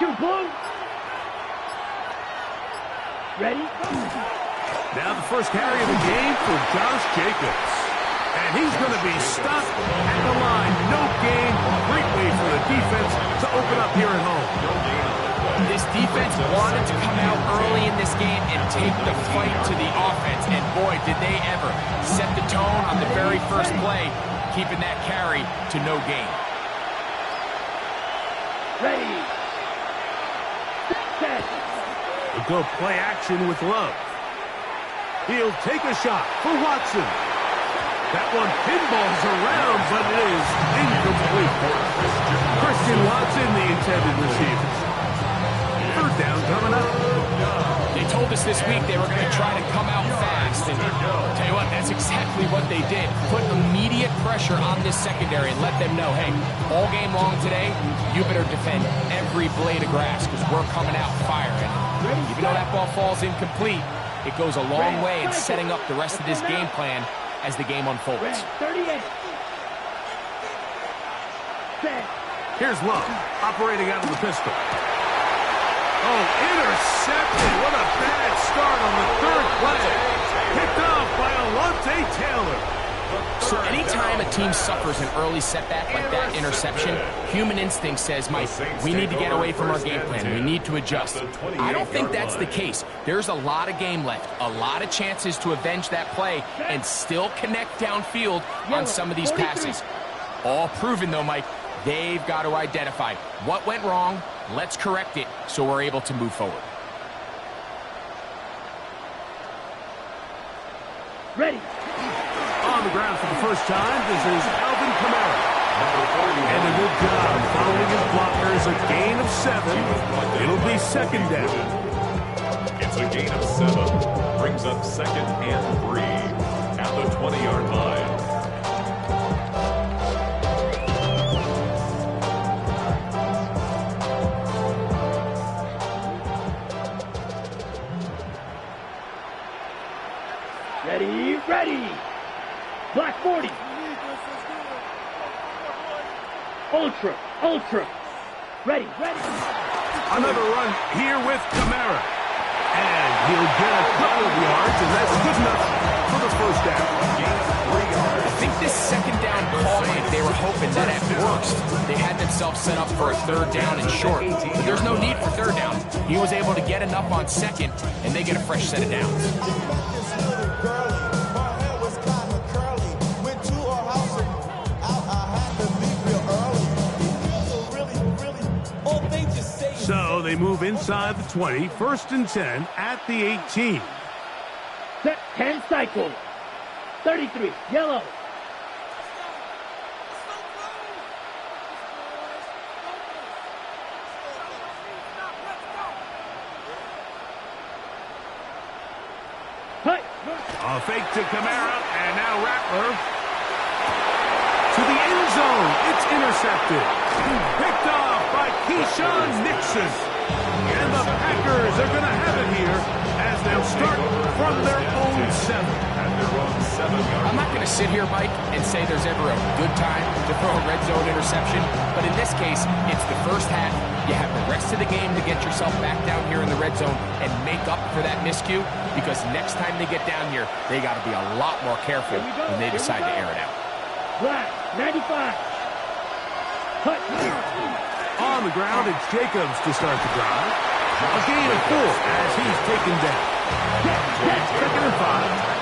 2, blue. Ready? Now the first carry of the game for Josh Jacobs. And he's going to be stopped at the line. No gain. Great way for the defense to open up here at home. This defense wanted to come out early in this game and take the fight to the offense. And boy, did they ever set the tone on the very first play, keeping that carry to no gain. Ready. Set. We'll go play action with Love. He'll take a shot for Watson. That one pinballs around, but it is incomplete. Christian Watson, the intended receiver. Third down coming up. They told us this week they were going to try to come out fast. And tell you what, that's exactly what they did. Put immediate pressure on this secondary and let them know, hey, all game long today, you better defend every blade of grass because we're coming out firing. Even though that ball falls incomplete, it goes a long way in setting up the rest of this game plan as the game unfolds. 38. Here's Love, operating out of the pistol. Oh, intercepted. What a bad start on the third play. Picked off by Alontae Taylor. So anytime a team suffers an early setback like that interception, human instinct says, Mike, we need to get away from our game plan. We need to adjust. I don't think that's the case. There's a lot of game left, a lot of chances to avenge that play and still connect downfield on some of these passes. All proven, though, Mike, they've got to identify what went wrong, let's correct it so we're able to move forward. Ready. On the ground for the first time, this is Alvin Kamara. And a good job following his blockers, a gain of 7. It'll be second down. It's a gain of 7. Brings up second and 3 at the 20-yard line. Ready, ready. Black 40. Ultra, ultra. Ready, ready. Another run here with Kamara. And he'll get a couple of yards, and that's good enough for the first down. I think this second down call, Mike, they were hoping that at worst they had themselves set up for a third down and short. But there's no need for third down. He was able to get enough on second, and they get a fresh set of downs. So they move inside the 20, first and 10 at the 18. Set 10 cycle. 33, yellow. A fake to Kamara, and now Rattler to the end zone. It's intercepted. Picked off by Keyshawn Nixon. And the Packers are going to have it here as they'll start from their own 7. I'm not going to sit here, Mike, and say there's ever a good time to throw a red zone interception. But in this case, it's the first half. You have the rest of the game to get yourself back down here in the red zone and make up for that miscue. Because next time they get down here, they got to be a lot more careful when they decide to air it out. Black, 95. Cut. On the ground, it's Jacobs to start the drive. A gain of 4 as he's taken down. Second and 5.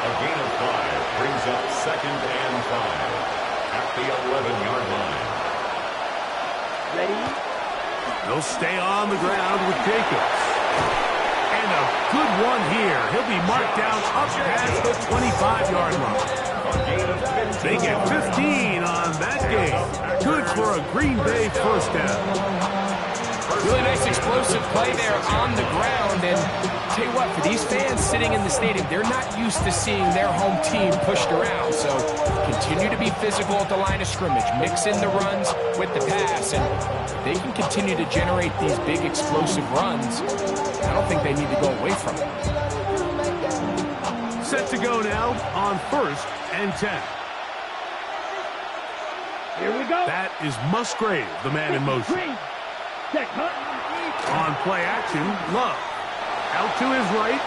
A gain of 5 brings up second and 5 at the 11-yard line. Ready? They'll stay on the ground with Jacobs. And a good one here. He'll be marked down up past the 25-yard line. They get 15 on that game. Good for a Green Bay first down. Really nice explosive play there on the ground. And tell you what, for these fans sitting in the stadium, they're not used to seeing their home team pushed around. So continue to be physical at the line of scrimmage. Mix in the runs with the pass. And they can continue to generate these big explosive runs. I don't think they need to go away from it. Set to go now on first and 10. Here we go. That is Musgrave, the man in motion. Set, hut. On play action, Love. Out to his right.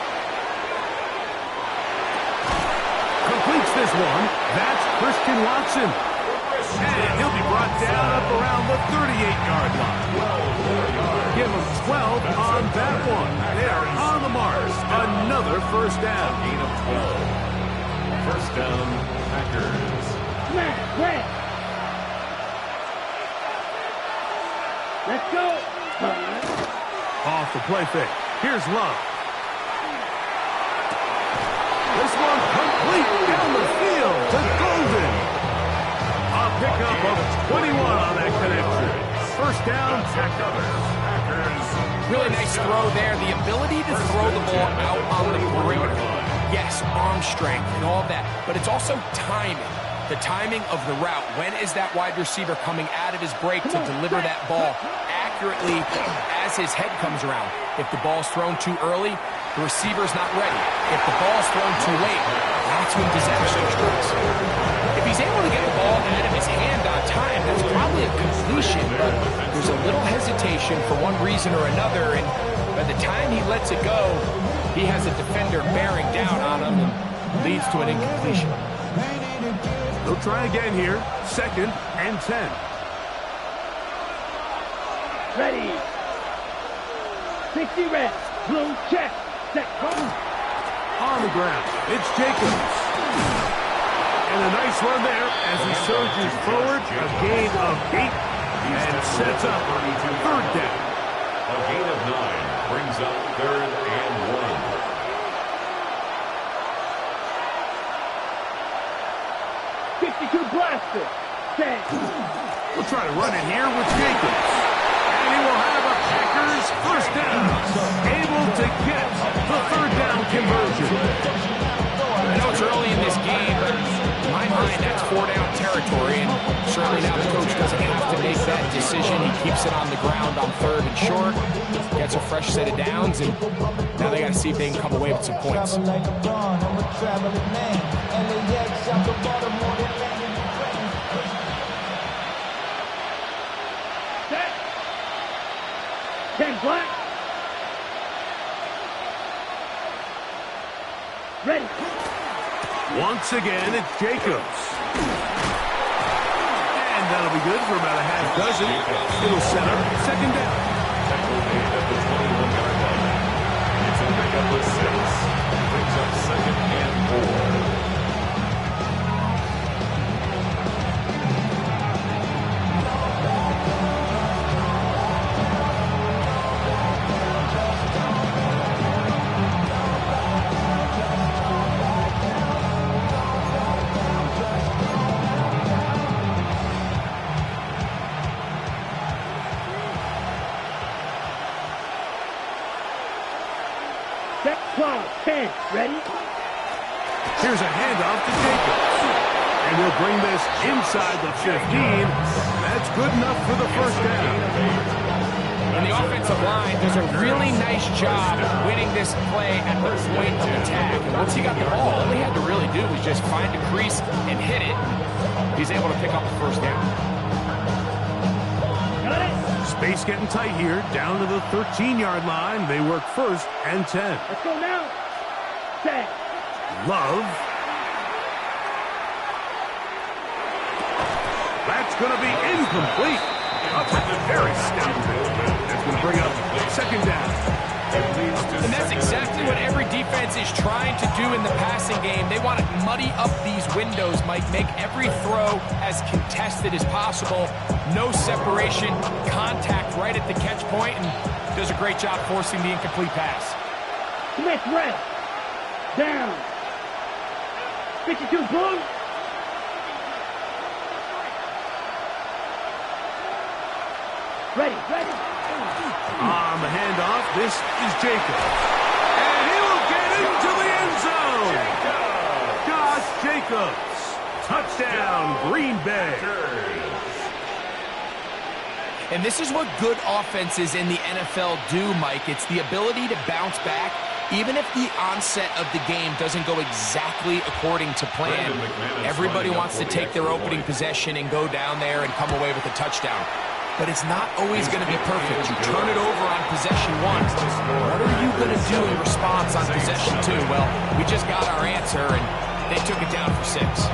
Completes this one. That's Christian Watson. And he'll be brought down up around the 38-yard line. Give him 12 on that one. They're on the mark. Another first down. Gain of 12. First down, Packers. Smash, let's go. Off the play fake. Here's Love. This one complete down the field to Golden. A pickup of 21 on that connection. First down, Packers. Really nice throw there. The ability to throw the ball out on the perimeter. Yes, arm strength and all that, but it's also timing. The timing of the route. When is that wide receiver coming out of his break to deliver that ball accurately as his head comes around? If the ball's thrown too early, the receiver's not ready. If the ball's thrown too late, that's when disaster strikes. If he's able to get the ball out of his hand on time, that's probably a completion, but there's a little hesitation for one reason or another, and by the time he lets it go, he has a defender bearing down on him and leads to an incompletion. They'll try again here. Second and 10. Ready. 60 reps. Blue check. Set, hut. On the ground, it's Jacobs. And a nice run there as he surges forward. A gain of 8 and sets up third down. A gain of 9 brings up third and 1. Blaster. Set. We'll try to run it here with Jacobs. And he will have a Packers first down. Able to get the third down conversion. I know it's early in this game, but in my mind, that's 4-down territory. And certainly now the coach doesn't have to make that decision. He keeps it on the ground on third and short. Gets a fresh set of downs, and now they got to see if they can come away with some points. Set. 10 black. Ready. Once again, it's Jacobs. And that'll be good for about a half dozen. It'll set up second down. Tackle made at the 21-yard line. It's a pickup of 6. Brings up second and 4. Set, 12, 10. Ready. Here's a handoff to Jacobs. And he'll bring this inside the 15. That's good enough for the first down. And the offensive line does a really nice job winning this play at the point of attack. And once he got the ball, all he had to really do was just find a crease and hit it. He's able to pick up the first down. Got it. Space getting tight here. Down to the 13-yard line. They work first and 10. Let's go now. Set. Love. That's going to be incomplete. Up at the very stout. That's going to bring up second down. And that's exactly what every defense is trying to do in the passing game. They want to muddy up these windows, Mike, make every throw as contested as possible. No separation, contact right at the catch point, and does a great job forcing the incomplete pass. Smith rest. Down. 52 blue. Ready, ready. On the handoff, this is Jacobs. And he will get into the end zone. Josh Jacobs. Touchdown, Green Bay. And this is what good offenses in the NFL do, Mike. It's the ability to bounce back, even if the onset of the game doesn't go exactly according to plan. Everybody wants to take their opening possession and go down there and come away with a touchdown. but it's not always going to be perfect. You turn it over on possession 1. What are you going to do in response on possession 2? Well, we just got our answer, and they took it down for 6.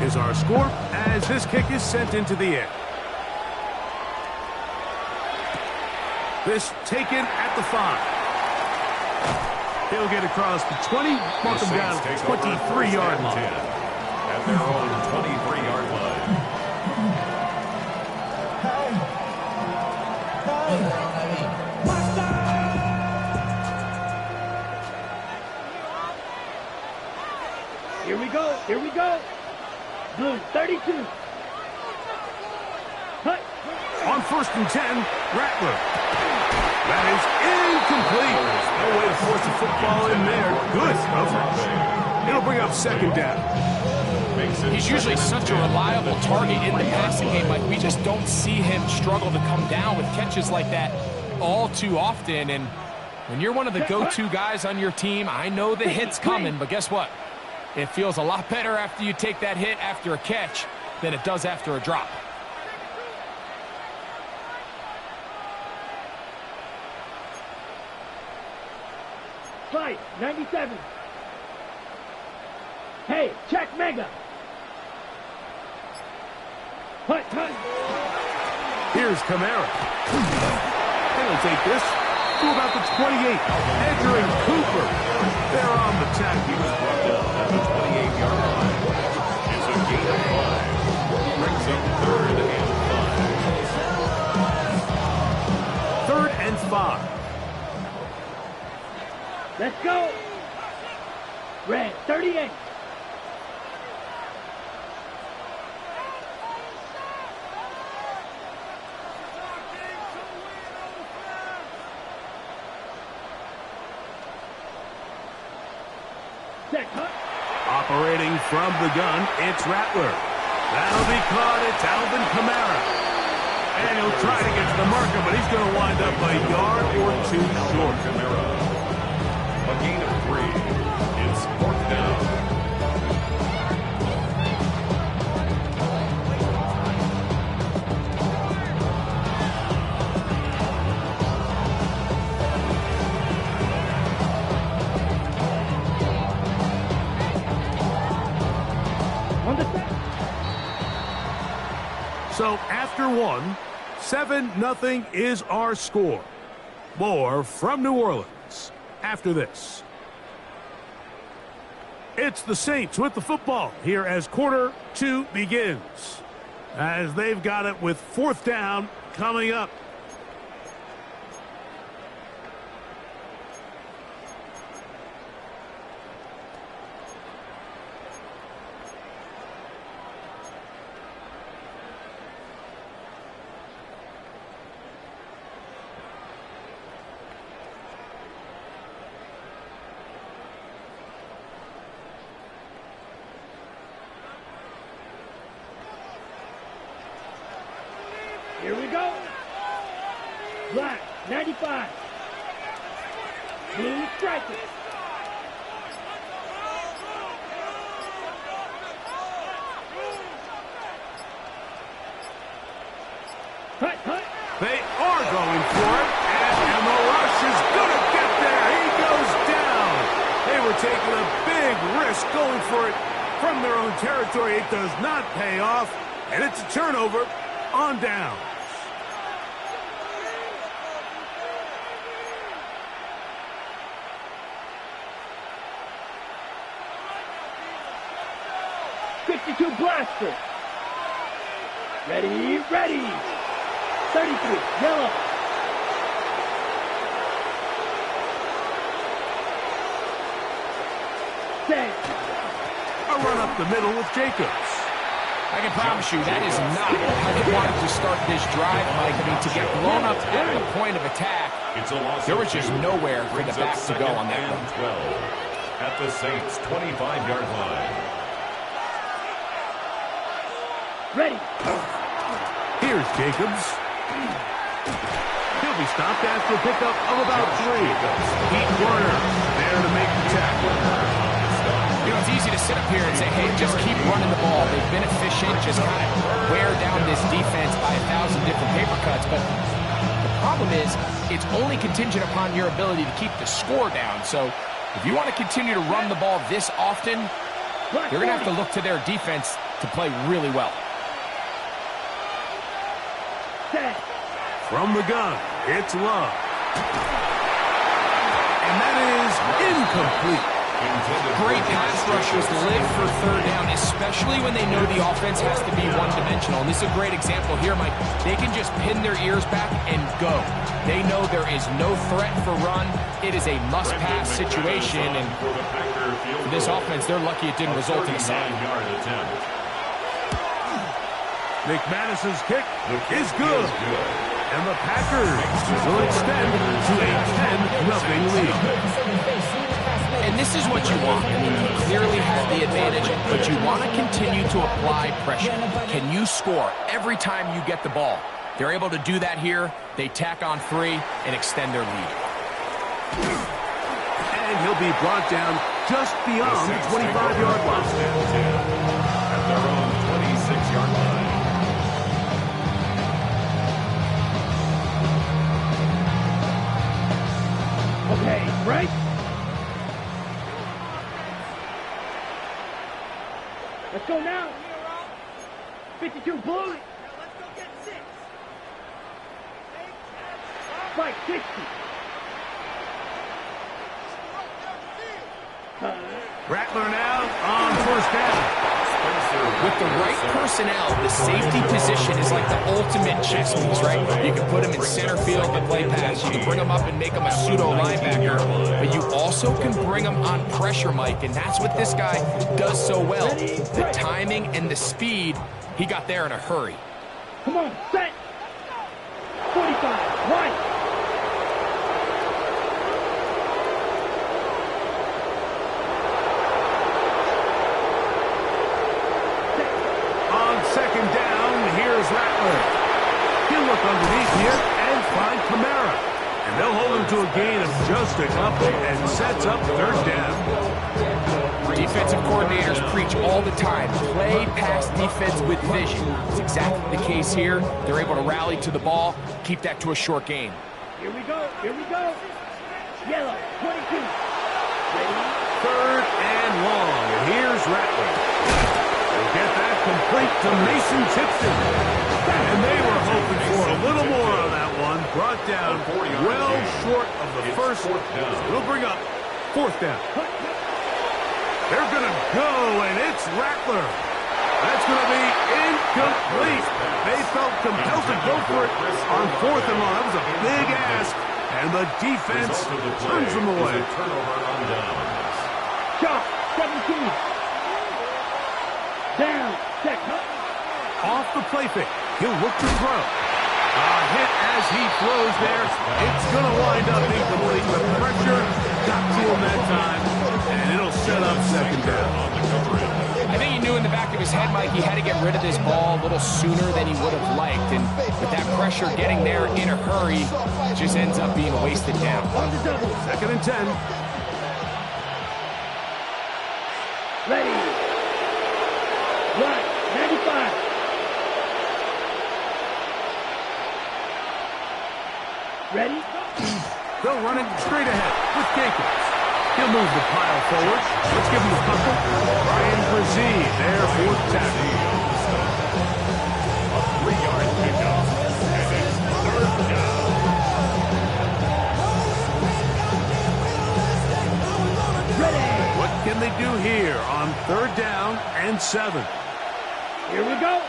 Is our score as this kick is sent into the air. This taken at the 5. He'll get across the 20, mark him down at the 23-yard line. At their own 23-yard line. Here we go. Here we go. Blue 32. Cut. On 1st and 10, Rattler. That is incomplete. No way to force a football in there. Good coverage. It'll bring up 2nd down. He's usually such a reliable target in the passing game. Like, we just don't see him struggle to come down with catches like that all too often. And when you're one of the go-to guys on your team, I know the hit's coming, but guess what? It feels a lot better after you take that hit after a catch than it does after a drop. Fight 97. Hey, check Mega. Hut. Here's Kamara. He'll take this to about the 28. Entering Cooper. They're on the tack. He was brought down at the 28-yard line. It's a gain of 5. Brings up 3rd and 5. 3rd and 5. Let's go. Red 38. Operating from the gun, it's Rattler. That'll be caught. It's Alvin Kamara. And he'll try to get to the marker, but he's going to wind up a yard or 2 short. Kamara. A gain of 3. It's 4th down. So after 1, 7-0 is our score. More from New Orleans after this. It's the Saints with the football here as quarter 2 begins. As they've got it with 4th down coming up. Here we go. Black 95. Blue striker. Cut. They are going for it, and the rush is going to get there. He goes down. They were taking a big risk going for it from their own territory. It does not pay off, and it's a turnover on down. Blaster. Ready. 33, yellow. Set. A run up the middle with Jacobs. I can promise you that is not how they wanted to start this drive, Mike. I mean, to get blown up at the point of attack, there was just nowhere for the back to go on that run. 12 at the Saints' 25-yard line. Ready. Here's Jacobs. He'll be stopped after a pickup of about 3. Heat Warner there to make the tackle. You know, it's easy to sit up here and say, hey, just keep running the ball. They've been efficient, just kind of wear down this defense by 1,000 different paper cuts. But the problem is, it's only contingent upon your ability to keep the score down. So if you want to continue to run the ball this often, you're going to have to look to their defense to play really well. From the gun, it's Love. And that is incomplete. Great pass rushers live for third down, especially when they know the offense has to be one-dimensional. And this is a great example here, Mike. They can just pin their ears back and go. They know there is no threat for run. It is a must-pass situation. And for this offense, they're lucky it didn't result in a sack. McManus's kick is good. And the Packers will extend to a 10-0 lead. And this is what you want. I mean, you clearly have the advantage, but you want to continue to apply pressure. Can you score every time you get the ball? They're able to do that here. They tack on 3 and extend their lead. And he'll be brought down just beyond the 25-yard line. At their own 26-yard line. Okay, right? Let's go now. 52 blue. Now let's go get 6. Spike 60. Rattler now on first down. With the right personnel, the safety position is like the ultimate chess piece, right? You can put him in center field to play pass. You can bring him up and make him a pseudo linebacker. But you also can bring him on pressure, Mike. And that's what this guy does so well. The timing and the speed, he got there in a hurry. Come on, set. 45, right. Second down, here's Rattler. He'll look underneath here and find Kamara. And they'll hold him to a gain of just a couple and sets up third down. Defensive coordinators preach all the time, play pass defense with vision. It's exactly the case here. They're able to rally to the ball, keep that to a short game. Here we go, here we go. Yellow, 22. Ready? Third and long, and here's Rattler. Get that complete to Mason Tipton. And they were hoping for a little more on that one. Brought down well short of the first. It'll bring up fourth down. They're going to go, and it's Rattler. That's going to be incomplete. They felt compelled to go for it on fourth and long. That was a big ask, and the defense turns them away. Shot, 17. Down, check. Off the play fake. He'll look to throw. A hit as he throws there. It's going to wind up incomplete. The pressure got to him that time, and it'll set up second down. I think he knew in the back of his head, Mike, he had to get rid of this ball a little sooner than he would have liked. And with that pressure getting there in a hurry, just ends up being a wasted down. Second and 10. Ready. Right, 95. Ready? They'll run it straight ahead with Jenkins. He'll move the pile forward. Let's give him a couple. Brian Brzee there for the tackle. A 3-yard pickup. And it's third down. Ready. What can they do here on third down and 7? Here we go.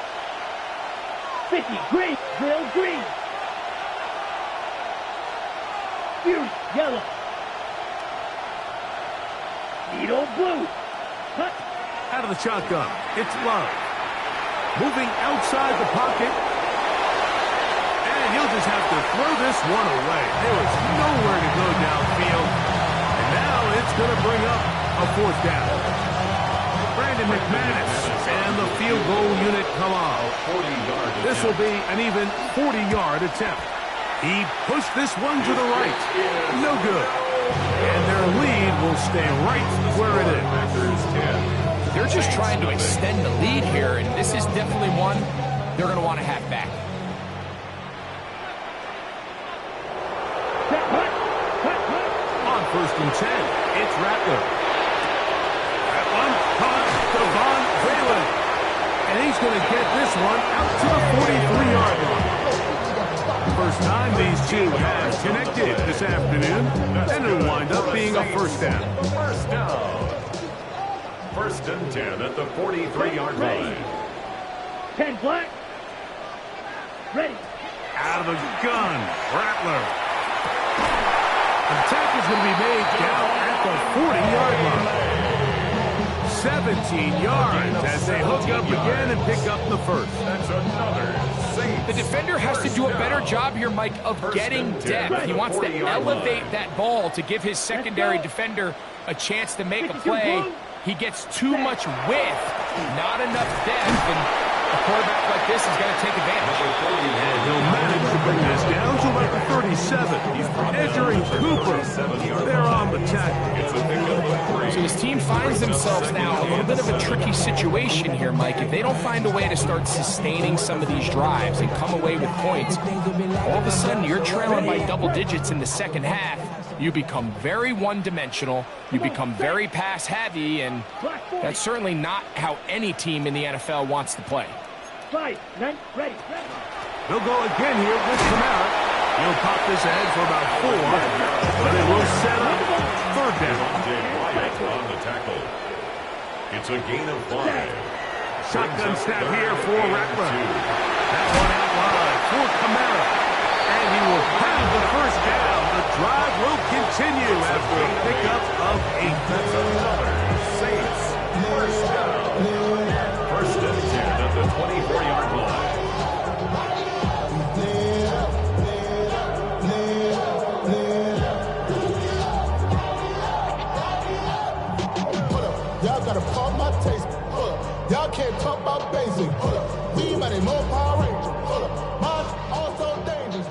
50, green, drill, green. Fury, yellow. Needle, blue. Cut. Out of the shotgun, it's Love. Moving outside the pocket. And he'll just have to throw this one away. There was nowhere to go downfield. And now it's going to bring up a fourth down. Brandon McManus and the field goal unit come on. This will be an even 40-yard attempt. He pushed this one to the right. No good. And their lead will stay right where it is. They're just trying to extend the lead here, and this is definitely one they're going to want to have back. On 1st and 10, it's Rattler. That one caught Devon Valen. And he's going to get this one out to the 43-yard line. First time these two have connected this afternoon, and it'll wind up being a first down. First down. 1st and 10 at the 43-yard line. 10 black. Ready. Out of the gun, Rattler. Attack is going to be made down at the 40-yard line. 17 yards as they hook up again and pick up the first. That's another save. The defender has to do a better job here, Mike, of getting depth. He wants to elevate that ball to give his secondary defender a chance to make a play. He gets too much width, not enough depth, and a quarterback like this is going to take advantage. And he'll manage to bring this down to about the 37. Entering Cooper. They're on the tackle. So his team finds themselves now in a little bit of a tricky situation here, Mike. If they don't find a way to start sustaining some of these drives and come away with points, all of a sudden you're trailing by double digits in the second half. You become very one-dimensional, you become very pass-heavy, and that's certainly not how any team in the NFL wants to play. 5, 9, ready. He'll go again here with Kamara. He'll pop this ahead for about 4, but it will set up 3rd down. On the tackle. It's a gain of 5. Shotgun snap here for Rattler. That one out wide for Kamara. And he will have the first down. The drive will continue after a pickup of 8. That's another Saints first down. 1st and 10 at the 24-yard line. Y'all gotta pump my taste. Y'all can't talk about basic. We might need more Power Ranger. Mine also dangerous.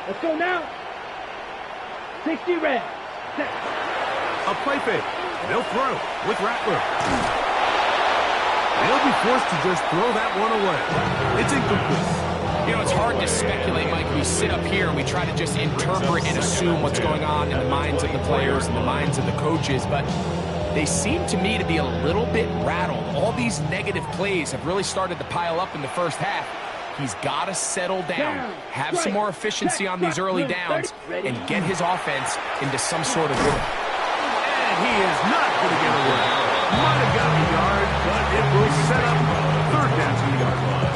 Let's go now. 60 red. Set. A play fake. They'll throw with Rattler. They'll be forced to just throw that one away. It's incomplete. You know, it's hard to speculate, Mike. We sit up here and we try to just interpret and assume what's going on in the minds of the players and the minds of the coaches, but they seem to me to be a little bit rattled. All these negative plays have really started to pile up in the first half. He's got to settle down, have some more efficiency on these early downs, and get his offense into some sort of rhythm. And he is not going to get away. Might have got a yard, but it will set up 3rd down to the yard line.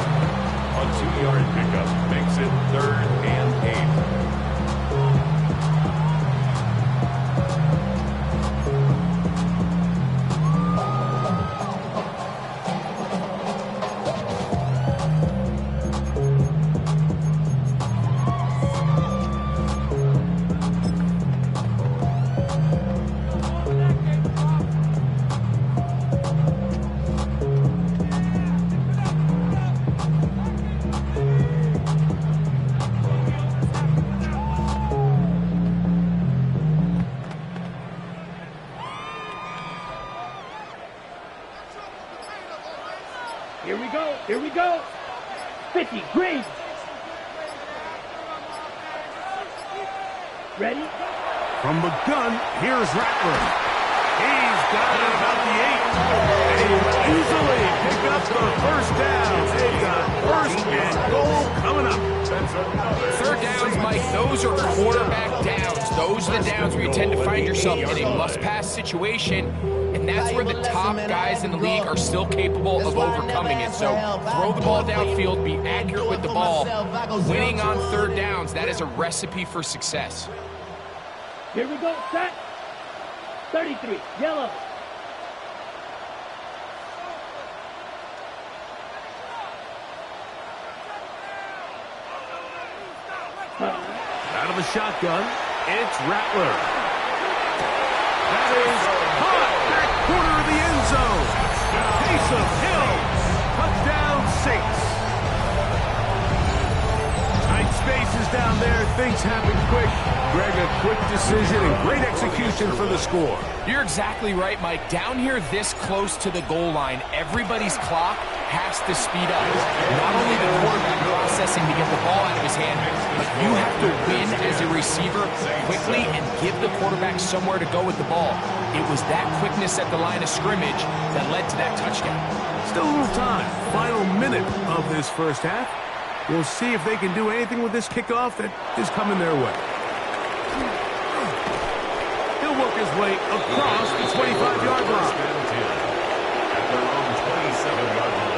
A 2-yard pickup makes it 3rd and 8. Here we go. 50, green. Ready? From the gun, here's Rattler. He's got it about the 8. And he will easily pick up the first down. They've got 1st and goal coming up. 3rd downs, Mike, those are quarterback downs. Those are the downs where you tend to find yourself in a must-pass situation, and that's where the top guys in the league are still capable of overcoming it. So throw the ball downfield, be accurate with the ball. Winning on 3rd downs, that is a recipe for success. Here we go, set. 33, yellow. Out of the shotgun, it's Rattler. That is caught back corner of the end zone. Taysom Hill, touchdown Saints. bases down there. Things happen quick. Greg, a quick decision and great execution for the score. You're exactly right, Mike. Down here this close to the goal line, everybody's clock has to speed up. Not only the quarterback processing to get the ball out of his hand, but you have to win as a receiver quickly and give the quarterback somewhere to go with the ball. It was that quickness at the line of scrimmage that led to that touchdown. Still a little time. Final minute of this first half. We'll see if they can do anything with this kickoff that is coming their way. He'll work his way across the 25-yard line. At their own 27-yard line.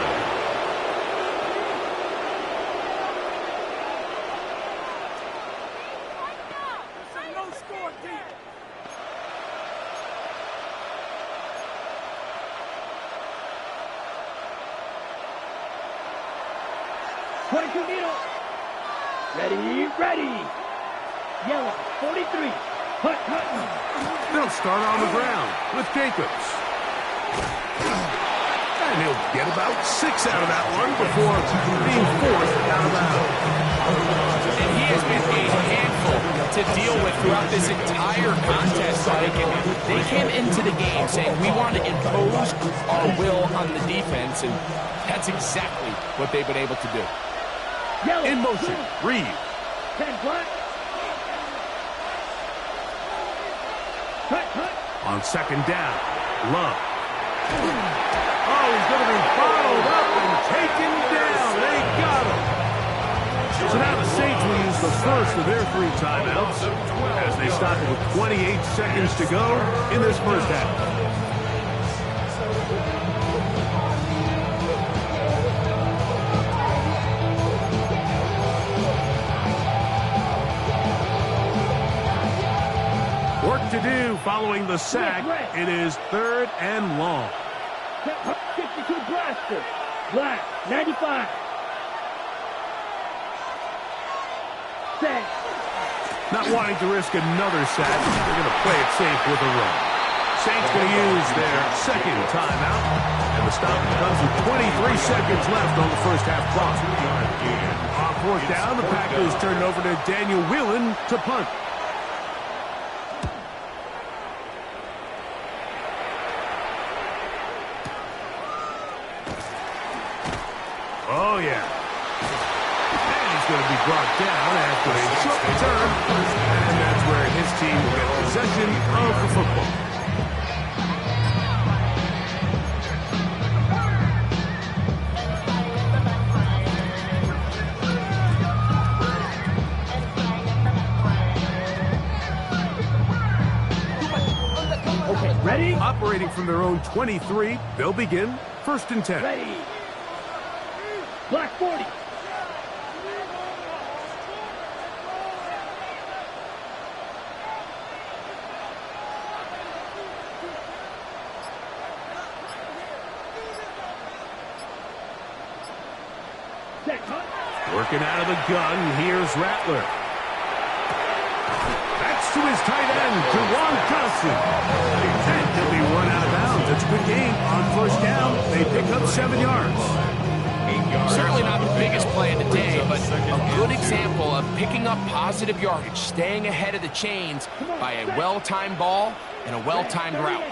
Ready. Yellow, 43. Hut. They'll start on the ground with Jacobs. And he'll get about 6 out of that one before being forced out of bounds. And he has been a handful to deal with throughout this entire contest, Mike. And they came into the game saying, we want to impose our will on the defense, and that's exactly what they've been able to do. Yellow, in motion, Reed. 10 black. Hut. On second down, Love. Oh, he's going to be followed up and taken down. They got him. So now the Saints will use the first of their 3 timeouts as they stop with 28 seconds to go in this first half. To do following the sack. It is 3rd and long. 52 blaster. Black, 95. Set. Not wanting to risk another sack, they're going to play it safe with a run. Saints going to use their second timeout, and the stop comes with 23 seconds left on the first half clock. On 4th down, the Packers turn over to Daniel Whelan to punt. Oh, yeah. And he's going to be brought down after a short return. And that's where his team will get possession of the football. Okay, ready? Operating from their own 23, they'll begin 1st and 10. Ready. Black 40. Working out of the gun, here's Rattler. That's to his tight end, Jawan Johnson. And he'll be run out of bounds. It's a good game. On 1st down, they pick up 7 yards. Certainly not the biggest play of the day, but a good example of picking up positive yardage, staying ahead of the chains by a well-timed ball and a well-timed route.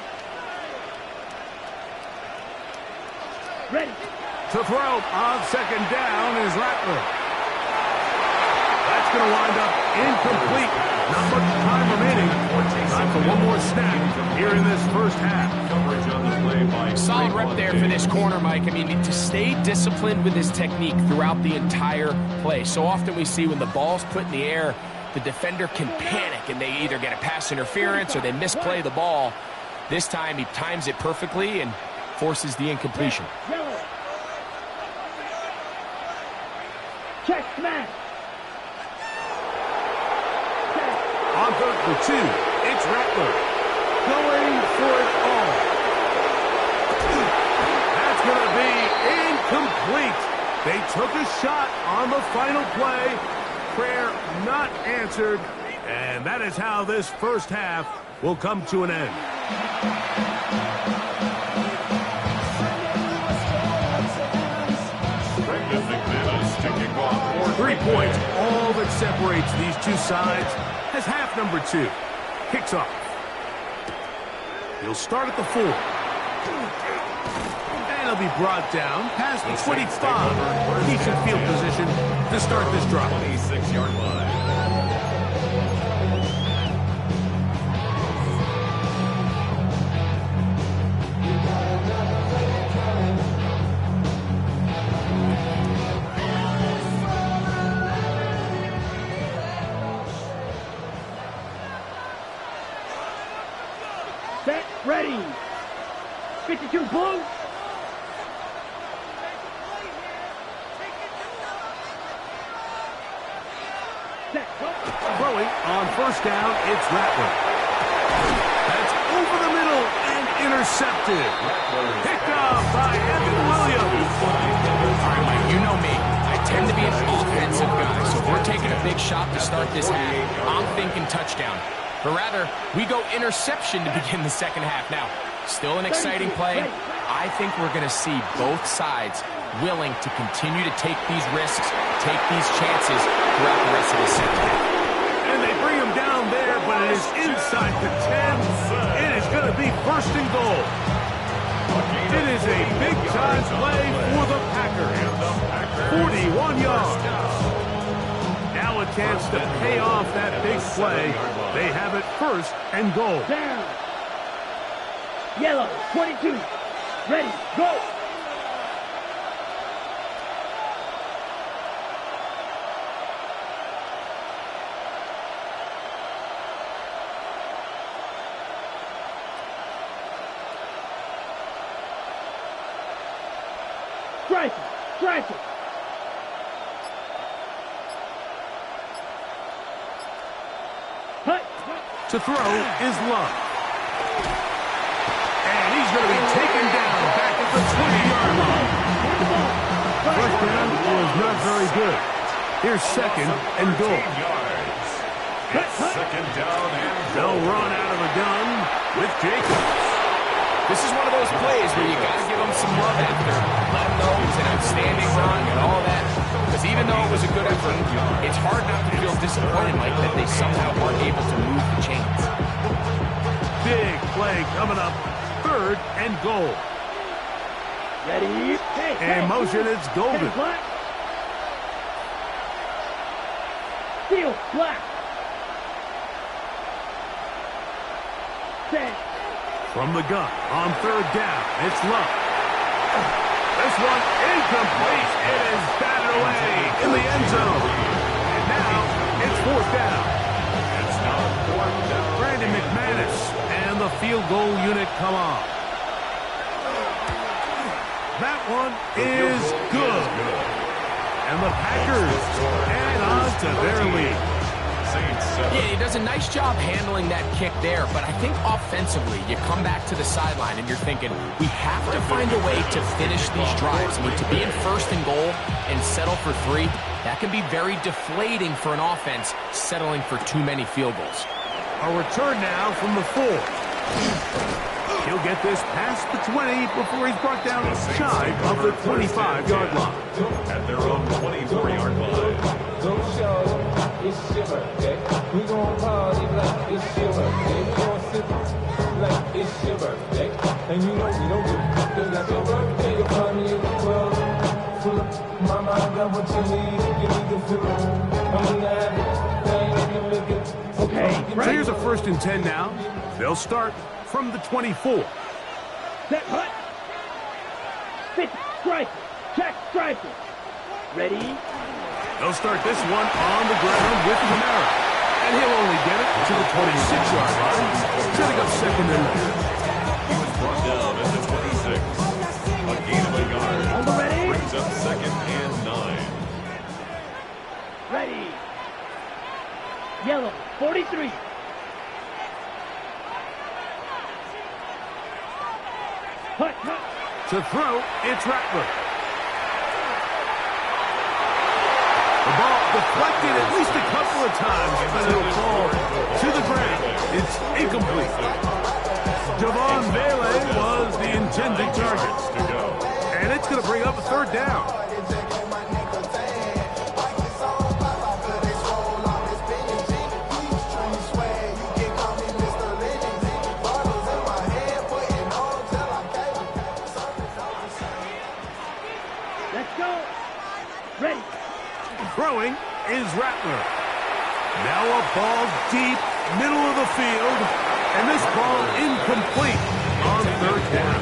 Ready. To throw on 2nd down is Rattler. That's going to wind up incomplete. Not much time remaining. Time for one more snap here in this first half. Coverage on the play by Solid rep there for this corner, Mike. I mean, to stay disciplined with his technique throughout the entire play. So often we see when the ball's put in the air, the defender can panic and they either get a pass interference or they misplay the ball. This time he times it perfectly and forces the incompletion. Check smash. On 3rd and 2, it's Rattler. Going for it all. That's going to be incomplete. They took a shot on the final play. Prayer not answered. And that is how this first half will come to an end. Brendan McManus to kick off for 3 points, all that separates these two sides, as half number 2 kicks off. He'll start at the 4. And he'll be brought down past the 25. Decent field position to start this drive. 26-yard line. Set, ready. 52 blue. Set, go. Throwing on first down, it's Rattler. That's over the middle and intercepted. Picked off by Evan Williams. All right, Mike, you know me. I tend to be an offensive guy, so if we're taking a big shot to start this half, I'm thinking touchdown. But rather, we go interception to begin the second half. Now, still an exciting play. I think we're going to see both sides willing to continue to take these risks, take these chances throughout the rest of the second half. And they bring him down there, but it is inside the 10. It is going to be first and goal. It is a big-time play for the Packers. 41 yards. Now a chance to pay off that big play. They have it first and goal. Down. Yellow, 22. Ready, go. Strike it, strike it. Hut. To throw is Love. And he's going to be taken down back at the 20-yard line. First down was not very good. Here's second and goal. It's second down and They'll run out of the gun with Jacobs. This is one of those plays where you got to give them some love after. Let them know it's an outstanding run and all that. Because even though it was a good effort, it's hard not to feel disappointed, Mike, that they somehow weren't able to move the chains. Big play coming up. Third and goal. Ready, hey, And motion, it's golden. Black. Field, black. Set. From the gun on third down, it's Love. This one incomplete. It is batted away in the end zone. And now it's fourth down. it's now fourth down. Brandon McManus and the field goal unit come on. That one is good. And the Packers add on to their lead. Saints 7. Yeah, he does a nice job handling that kick there, but I think offensively, you come back to the sideline and you're thinking, we have to find a way to finish these drives. I mean, to be in first and goal and settle for 3, that can be very deflating for an offense settling for too many field goals. A return now from the 4. He'll get this past the 20 before he's brought down shy of the 25-yard line. At their own 24-yard line. Don't show it's your birthday. We gon' party like it's your birthday. We gon' sip like it's your birthday. And you know we don't give a fuck like your birthday. You'll find me in the club full of mama, I got what you need. Give me the feeling. I'm gonna have it. Thing you look at. Okay, So here's a first and 10 now. They'll start from the 24. set, hut. 50, strike it. Check, strike it. Ready, They'll start this one on the ground with Kamara. And he'll only get it to the 26-yard line. Setting up second and 9. He was brought down at the 26. A gain of a yard. on the ready, Brings up second and 9. ready. Yellow, 43. Hut, hut. To throw, it's Rattler. The ball deflected at least a couple of times, but it'll fall to the ground. It's incomplete. Javon Bailey was the intended target. And it's going to bring up a third down. is Rattler. Now a ball deep, middle of the field, and this ball incomplete on third down.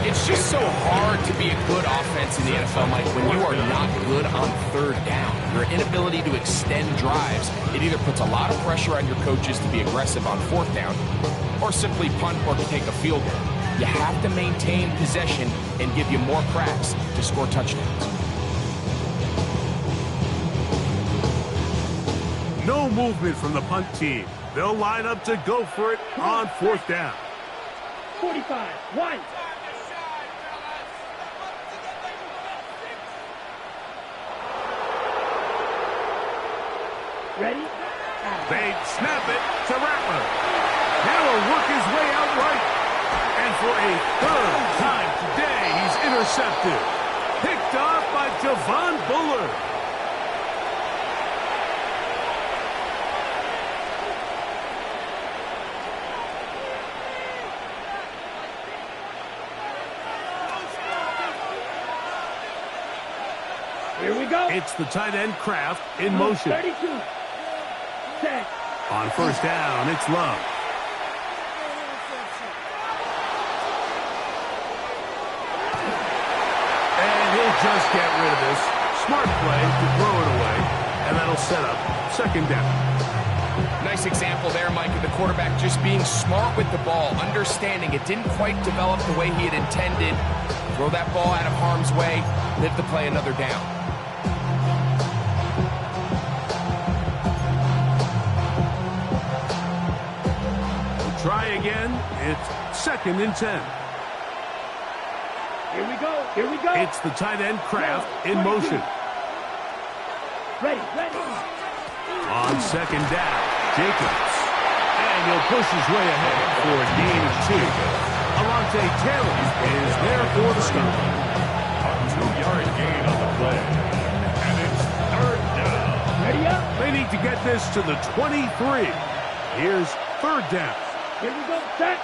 It's just so hard to be a good offense in the NFL, Mike, when you are not good on third down. Your inability to extend drives, it either puts a lot of pressure on your coaches to be aggressive on fourth down or simply punt or to take a field goal. You have to maintain possession and give you more cracks to score touchdowns. No movement from the punt team. They'll line up to go for it on fourth down. 45, 1. Ready? They snap it to Rattler. Now he'll work his way out right. And for a third time today, he's intercepted. Picked off by Javon Bullard. Here we go. It's the tight end Kraft in motion. 32. Set. On first down, it's Love. And he'll just get rid of this. Smart play to throw it away. And that'll set up second down. Nice example there, Mike, of the quarterback just being smart with the ball, understanding it didn't quite develop the way he had intended. Throw that ball out of harm's way, live to play another down. Try again. It's second and 10. Here we go. Here we go. It's the tight end Kraft in motion. Ready. On second down, Jacobs. And he'll push his way ahead for a gain of 2. Alontae Taylor is there for the stop. A 2-yard gain on the play. And it's third down. Ready up. They need to get this to the 23. Here's third down. Here we go. Set.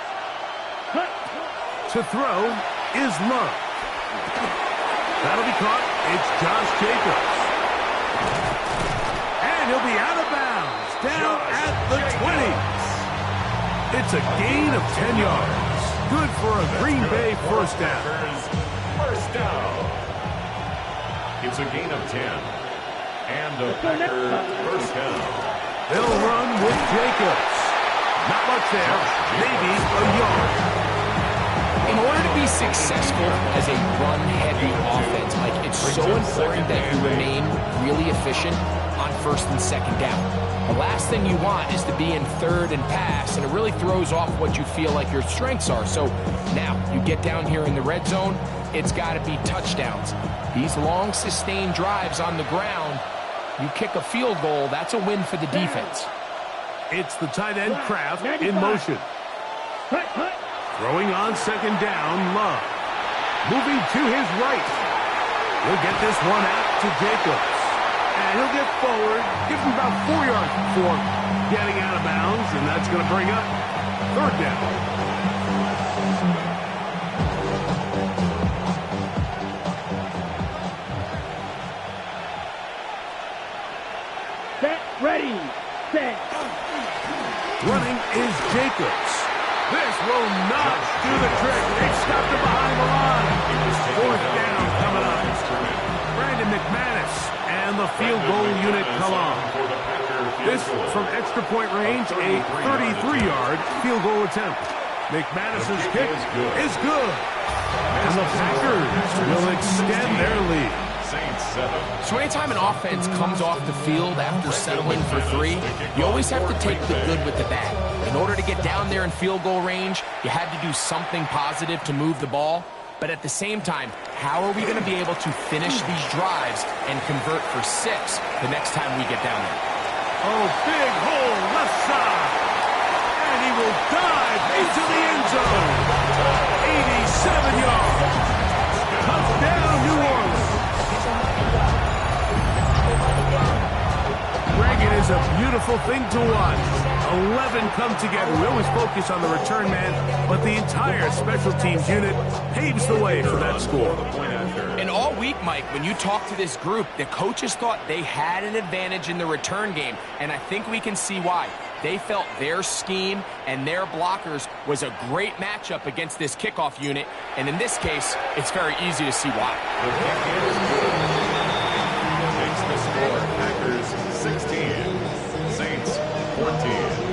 Cut. To throw is Love. That'll be caught. It's Josh Jacobs. And he'll be out of bounds. Down at the 20. It's a gain of 10 yards. Good for a Green Bay first down. First down. It's a gain of 10. And the Packers first down. They'll run with Jacobs. Not much there. Maybe a yard. In order to be successful as a run-heavy offense, Mike, it's so important that you remain really efficient on first and second down. The last thing you want is to be in third and pass, and it really throws off what you feel like your strengths are. So now you get down here in the red zone, it's got to be touchdowns. These long, sustained drives on the ground, you kick a field goal, that's a win for the defense. It's the tight end Kraft in motion. Cut. Throwing on second down, Love. Moving to his right. He'll get this one out to Jacobs. And he'll get forward, give him about 4 yards before getting out of bounds, and that's going to bring up third down. Set. Ready. Set. Running is Jacobs. This will not do the trick. They stopped it behind the line. Fourth down coming up. Brandon McManus and the field goal unit come on. This from extra point range, a 33-yard field goal attempt. McManus's kick is good. And the Packers will extend their lead. So anytime an offense comes off the field after settling for 3, you always have to take the good with the bad. In order to get down there in field goal range, you had to do something positive to move the ball. But at the same time, how are we going to be able to finish these drives and convert for 6 the next time we get down there? Oh, big hole left side. And he will dive into the end zone. 87 yards. Touchdown, New Orleans. Greg, it is a beautiful thing to watch. 11 come together. We always focus on the return man, but the entire special teams unit paves the way for that score. And all week, Mike, when you talk to this group, the coaches thought they had an advantage in the return game, and I think we can see why. They felt their scheme and their blockers was a great matchup against this kickoff unit, and in this case, it's very easy to see why. The kick is good. Makes the score Packers 16, Saints 14.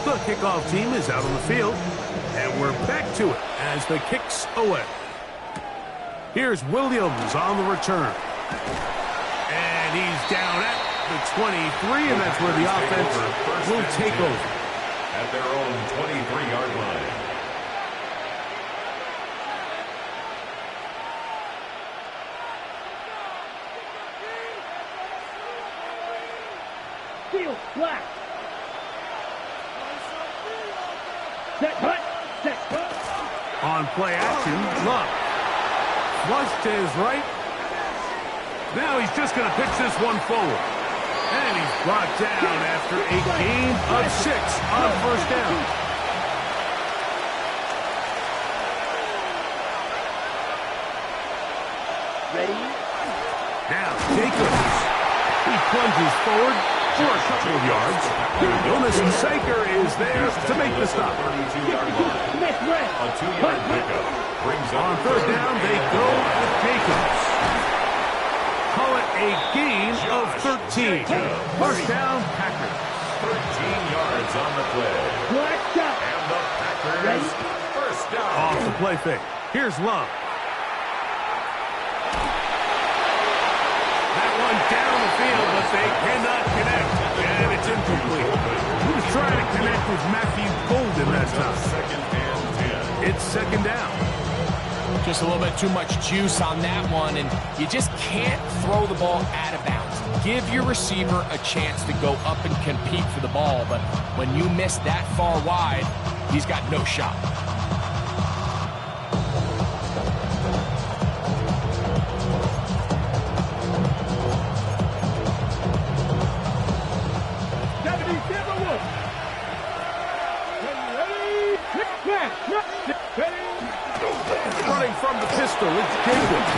The kickoff team is out on the field, and we're back to it as the kick's away. Here's Williams on the return. And he's down at the 23, and that's where the offense will take over. At their own 23-yard line. Field, black. Set, cut, set, cut. On play action, Love. Flush to his right. Now he's just going to pitch this one forward. And he's brought down after a gain of 6 on first down. Ready? Now, Jacobs. He plunges forward for a couple of yards. Jonas Saker is there to make the stop. 32-yard line. Smith, red. A 2-yard pickup brings up On third down, they go with Jacobs. Call it a gain of 13. First down, Packers. 13 yards on the play. Black shot. And the Packers first down. Off the play fake. Here's Love. That one down the field, but they cannot connect. And it's incomplete. He was trying to connect with Matthew Golden that time. Second and 10. It's second down. Just a little bit too much juice on that one, and you just can't throw the ball out of bounds. Give your receiver a chance to go up and compete for the ball, but when you miss that far wide, he's got no shot. Running from the pistol, it's Jacobs.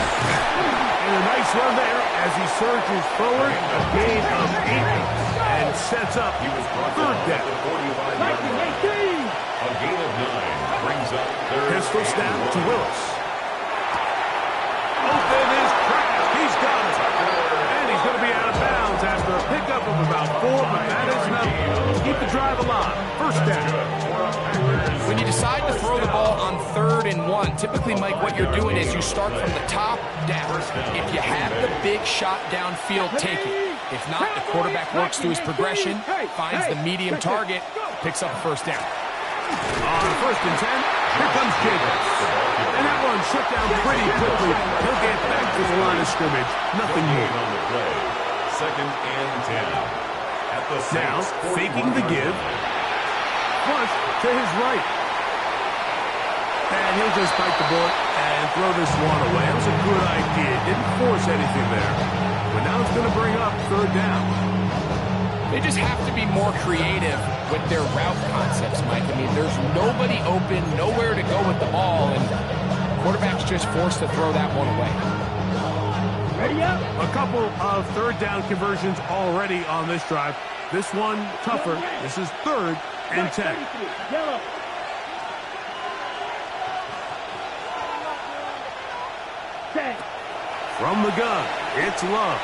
And a nice run there as he surges forward, a gain of 8, and sets up third down. A gain of 9 brings up third. Pistol snap to Willis. Open is cracked. He's got it. And he's going to be out of bounds after a pickup of about 4, but that is enough to keep the drive alive. First down. When you decide to throw the ball on 3rd and 1, typically, Mike, what you're doing is you start from the top down. If you have the big shot downfield, take it. If not, the quarterback works through his progression, finds the medium target, picks up a first down. On 1st and 10, here comes Jacobs. And that one shut down pretty quickly. He'll get back to the line of scrimmage. Nothing more. On the play. Second and 10. At the Now, Saints, faking the give. Flush to his right. And he'll just bite the bullet and throw this one away. That was a good idea. Didn't force anything there. But now it's going to bring up 3rd down. They just have to be more creative with their route concepts, Mike. I mean, there's nobody open, nowhere to go with the ball, and quarterback's just forced to throw that one away. Ready up. A couple of 3rd down conversions already on this drive. This one tougher. This is 3rd and 10. Yellow. From the gun, it's Love.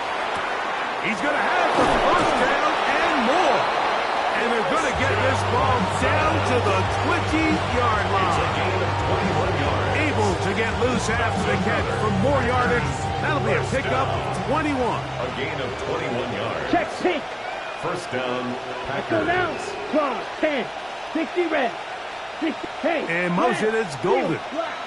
He's going to have the first down and more. And they're going to get this ball down to the 20-yard line. Able to get loose after the catch for more yardage. That'll be a pickup of 21. A gain of 21 yards. Check pink. First down, Go now. Packers. 12, 10, 60 red. 60, hey. In motion, it's Golden. Black.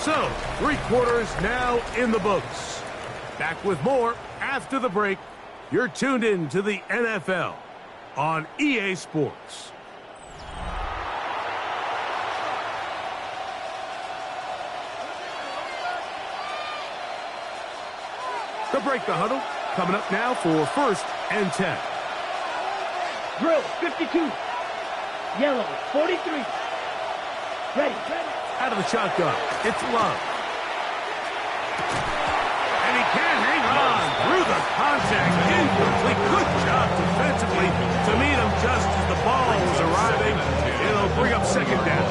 So, 3 quarters now in the books. Back with more after the break. You're tuned in to the NFL on EA Sports. break the huddle. Coming up now for 1st and 10. Drill, 52. Yellow, 43. Ready. Out of the shotgun, it's Love. And he can't hang on through the contact. Incomplete. Good job defensively to meet him just as the ball was arriving. It'll bring up 2nd down.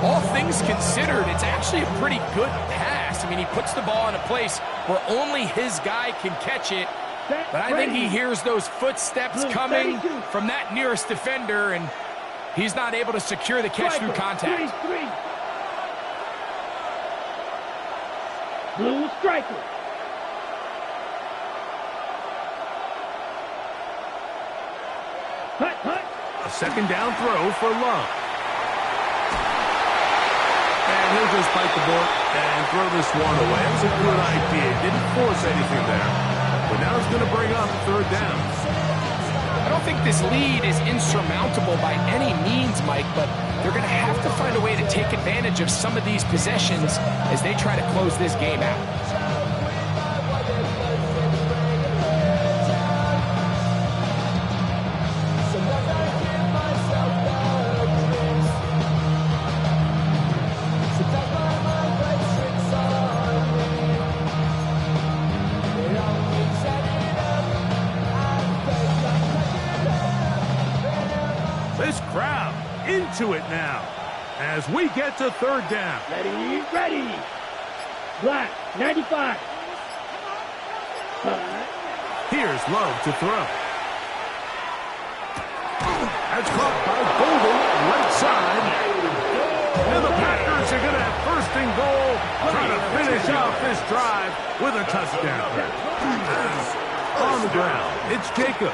All things considered, it's actually a pretty good pass. I mean, he puts the ball in a place where only his guy can catch it. But I think he hears those footsteps coming from that nearest defender, and he's not able to secure the catch through contact. 3. Blue striker. Hut. A 2nd down throw for Love. And he'll just bite the bullet and throw this one away. It was a good idea. Didn't force anything there. But now it's going to bring up 3rd down. I don't think this lead is insurmountable by any means, Mike, but they're going to have to find a way to take advantage of some of these possessions as they try to close this game out. This crowd into it now as we get to 3rd down. Ready. Black, 95. Here's Love to throw. That's caught by Golden, right side. And the Packers are going to have 1st and goal, trying to finish off this drive with a touchdown. On the ground, it's Jacobs.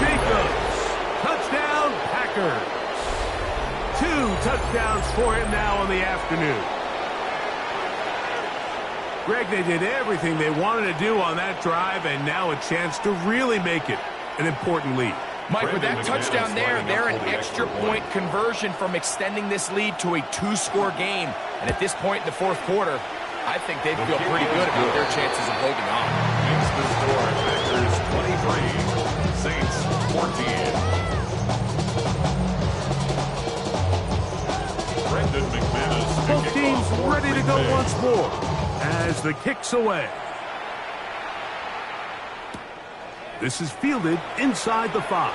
Jacobs. Touchdown, Packers. 2 touchdowns for him now in the afternoon. Greg, they did everything they wanted to do on that drive, and now a chance to really make it an important lead. Mike, with that touchdown there, they're an extra point conversion from extending this lead to a 2-score game. And at this point in the 4th quarter, I think they'd feel pretty good about their chances of holding on. It's the score. Packers 23. Saints 14. Brendan McManus. Both teams ready to go once more as the kick's away. This is fielded inside the 5.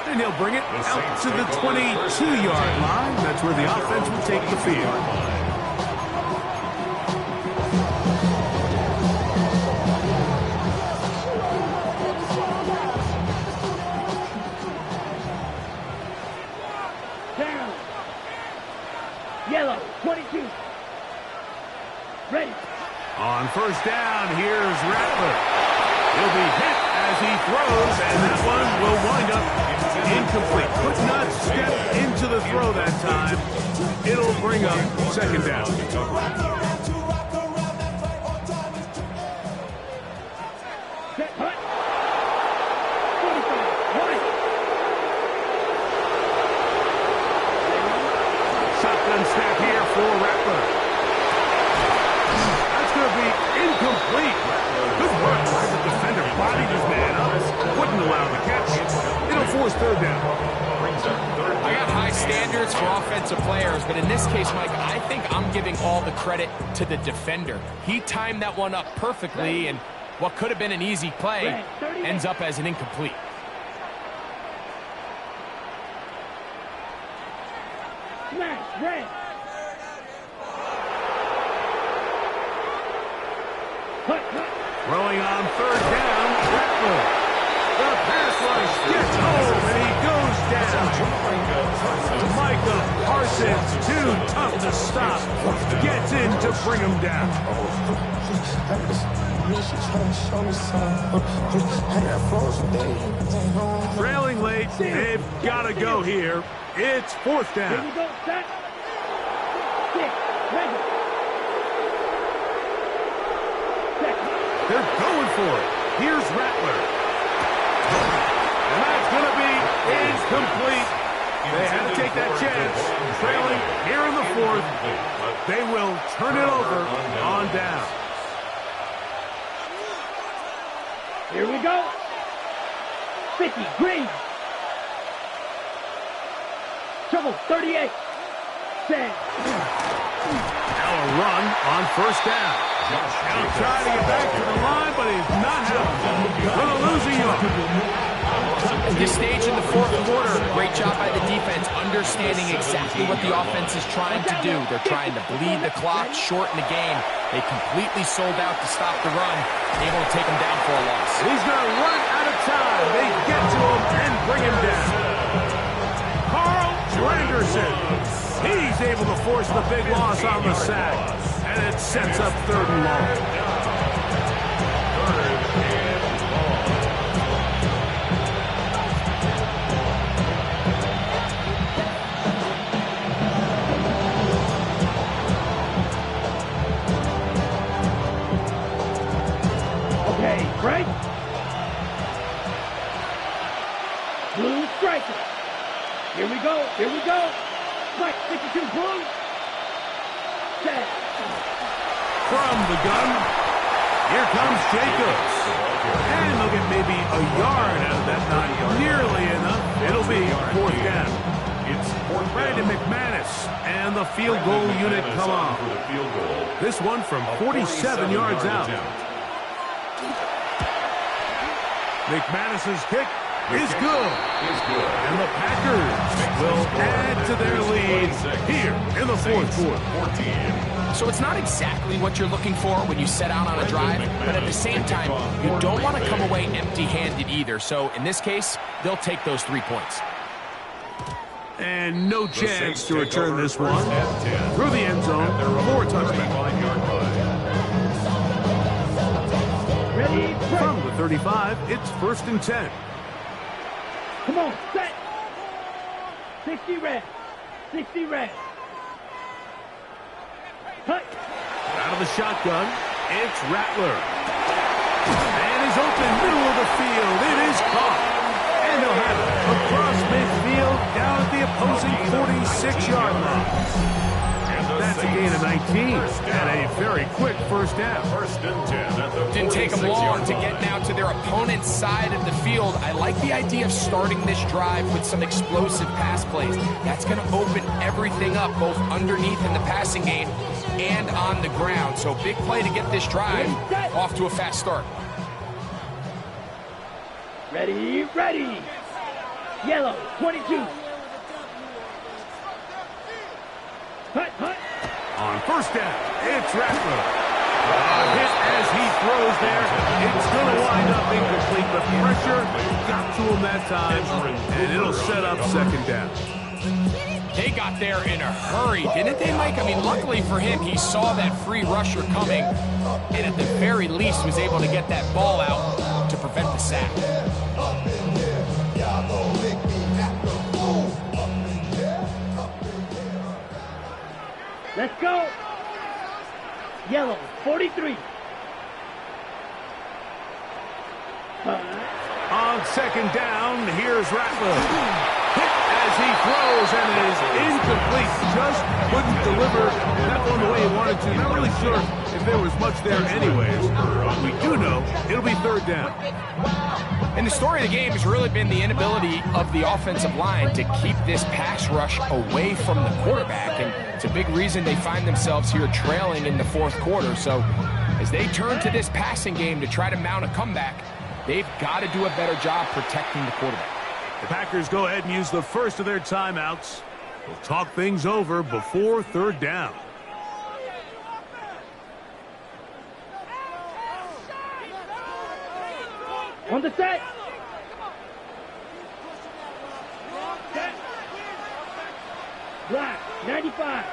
And he'll bring it out to the 22-yard line. That's where the offense will take the field. Yellow, 22. Ready. On 1st down, here's Rattler. He'll be hit as he throws, and that one will wind up incomplete. Could not step into the throw that time. It'll bring up 2nd down. Set, hut. 45, right. Shotgun snap here for Rattler. That's going to be incomplete. Good work by the defender. Bodied his man up. Wouldn't allow the catch. It'll force 3rd down. I got high standards for offensive players, but in this case, Mike, I think I'm giving all the credit to the defender. He timed that one up perfectly, and what could have been an easy play ends up as an incomplete. Smash, red. Hut. Throwing on 3rd down, Rattler. The pass rush gets home, and he goes down. Micah Parsons, too tough to stop, gets in to bring him down. Trailing late, they've got to go here. It's 4th Here down. we go, set. 6, ready. Set. They're going for it. Here's Rattler. And that's going to be incomplete. They had to take that chance. Trailing here in the fourth. They will turn it over on down. Here we go. 50, green. Trouble, 38. Set. Now a run on first down. Now trying to get back to the line, but he's not happening. Going to lose a yard. At this stage in the fourth quarter, great job by the defense, understanding exactly what the offense is trying to do. They're trying to bleed the clock, shorten the game. They completely sold out to stop the run, able to take him down for a loss. He's going to run out of time. They get to him and bring him down. Carl Granderson. He's able to force the big loss on the sack, and it sets up 3rd and long. Right? Blue striker. Here we go. Here we go. Right, 52 blue. Set. From the gun, here comes Jacobs. And they'll get maybe a yard out of that. Not nearly enough. It'll be 4th down. It's Brandon McManus and the field goal unit come on. This one from 47 yards out. McManus's kick is good. And the Packers will add to their lead here in the 4th quarter. So it's not exactly what you're looking for when you set out on a drive, but at the same time, you don't want to come away empty-handed either. So in this case, they'll take those 3 points. And no chance to return this one through the end zone for a touchdown. Ready? From the 35, it's 1st and 10. Come on, set. 60 red. 60 red. Cut. Out of the shotgun, it's Rattler. And he's open, middle of the field. It is caught. And they'll have it across midfield, down at the opposing 46-yard line. That's a gain of 19 and a very quick 1st down. 1st and 10. Didn't take them long to get now to their opponent's side of the field. I like the idea of starting this drive with some explosive pass plays. That's going to open everything up, both underneath in the passing game and on the ground. So big play to get this drive off to a fast start. Ready, ready. Yellow, 22. Hut. On 1st down, it's Rattler. Hit as he throws there. It's going to wind up incomplete, but pressure got to him that time, and it'll set up 2nd down. They got there in a hurry, didn't they, Mike? I mean, luckily for him, he saw that free rusher coming, and at the very least was able to get that ball out to prevent the sack. Let's go. Yellow, 43. On 2nd down, here's Rattler. Hit as he throws, and it is incomplete. Just couldn't deliver that one the way he wanted to. Not really sure if there was much there anyways. But we do know it'll be 3rd down. And the story of the game has really been the inability of the offensive line to keep this pass rush away from the quarterback. And it's a big reason they find themselves here trailing in the 4th quarter. So as they turn to this passing game to try to mount a comeback, they've got to do a better job protecting the quarterback. The Packers go ahead and use the first of their timeouts. We'll talk things over before 3rd down. On the set. Black, 95.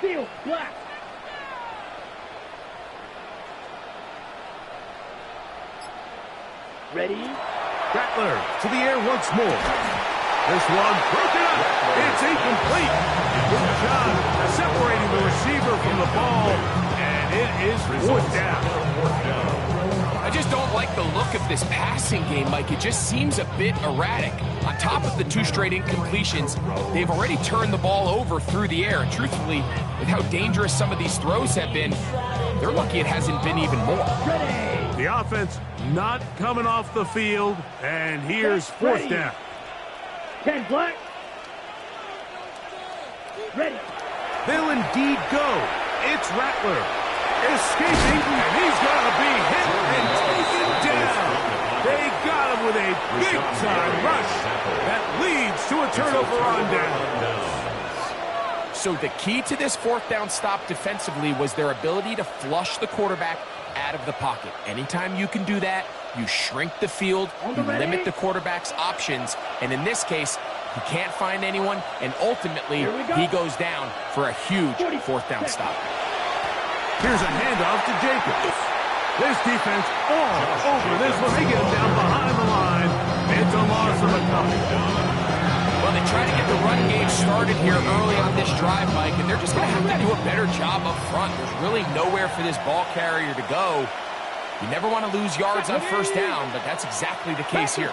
Field, black. Ready? Rattler to the air once more. This one broken up. It's incomplete. Good job separating the receiver from the ball, and it is fourth down. I just don't like the look of this passing game, Mike. It just seems a bit erratic. On top of the 2 straight incompletions, they've already turned the ball over through the air. And truthfully, with how dangerous some of these throws have been, they're lucky it hasn't been even more. The offense not coming off the field, and here's fourth down. 10 black. Ready. They'll indeed go. It's Rattler. Escaping, and he's going to be hit and taken down. They got him with a big-time rush that leads to a turnover on down. So the key to this fourth down stop defensively was their ability to flush the quarterback out of the pocket. Anytime you can do that, you shrink the field, you limit the quarterback's options, and in this case, he can't find anyone, and ultimately, he goes down for a huge fourth down stop. Here's a handoff to Jacobs. This defense all over this one. They get him down behind the line. It's a loss of a couple. Well, they try to get the run game started here early on this drive, Mike, and they're just going to have to do a better job up front. There's really nowhere for this ball carrier to go. You never want to lose yards on first down, but that's exactly the case here.